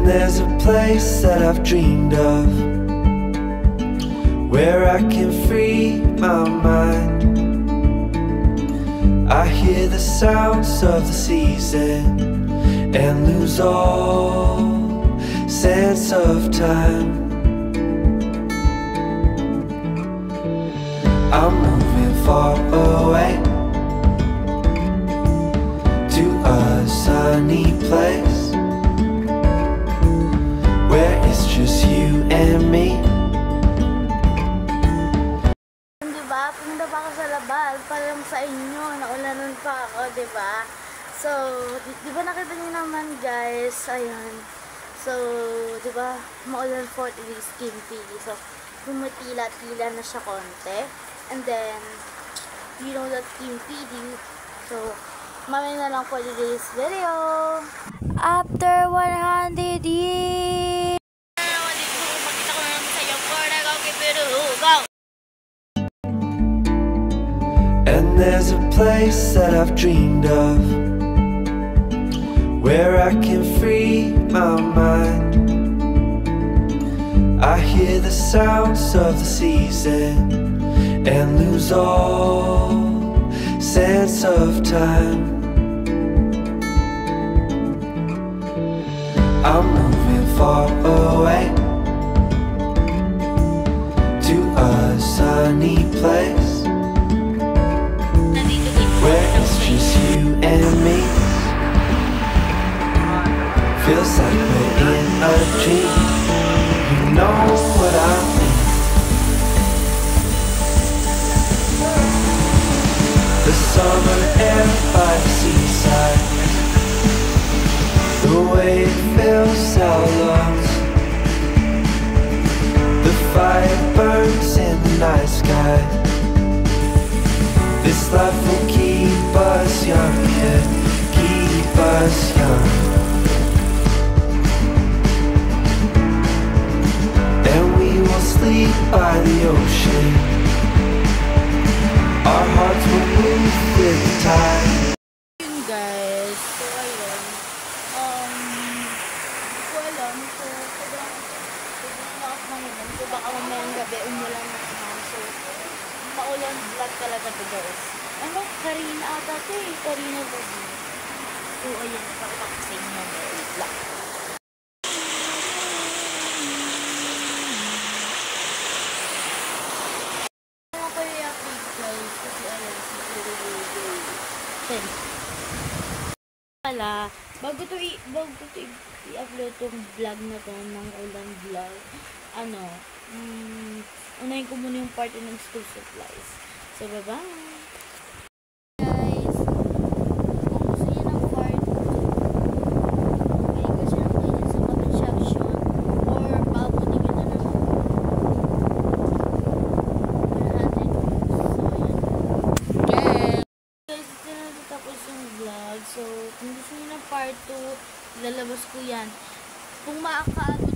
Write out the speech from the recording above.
And there's a place that I've dreamed of, where I can free my mind. I hear the sounds of the season and lose all sense of time. I'm moving far away to a sunny place where it's just you and me. Diba? Punta pa ako sa labas para sa inyo. Naulanan pa ako, diba? So, diba nakita niyo naman guys? Ayun. So, diba? Maulan for today's Kim PD. So, pumitila-tila na siya konti. And then, you know that Kim PD. So, mamaya na lang for today's video. After 100 years! And there's a place that I've dreamed of, where I can free my mind. I hear the sounds of the season and lose all sense of time. I'm moving far away to a sunny place where it's just you and me. Feels like we're in a dream. You know what I mean. The summer air by the seaside, the way it fills our lungs, the fire burns in the night sky. This life will keep us young, yeah, keep us young. And we will sleep by the ocean. Our hearts will move with the tide. Yun guys, so ayun. Ko alam, so sobrang lakas ng ulan. So baka mamayang gabi umulan na naman. So, maulan vlog talaga to guys. Ano? Karina ata to eh. Karina vlog. So ayun, pakita ko sa inyo guys. Vlog. Pala, bago to i-upload tong vlog na to ng ulan vlog, unahin ko muna yung part ng school supplies. So, bye-bye! Guys, kung gusto niyo ng part 2, ay ko siya ng pwede sa comment section or paabutin nyo na ng 100 views. So, yun. Guys, ito na tapos yung vlog. So, kung gusto niyo ng part 2, lalabas ko yan. Kung makakaabot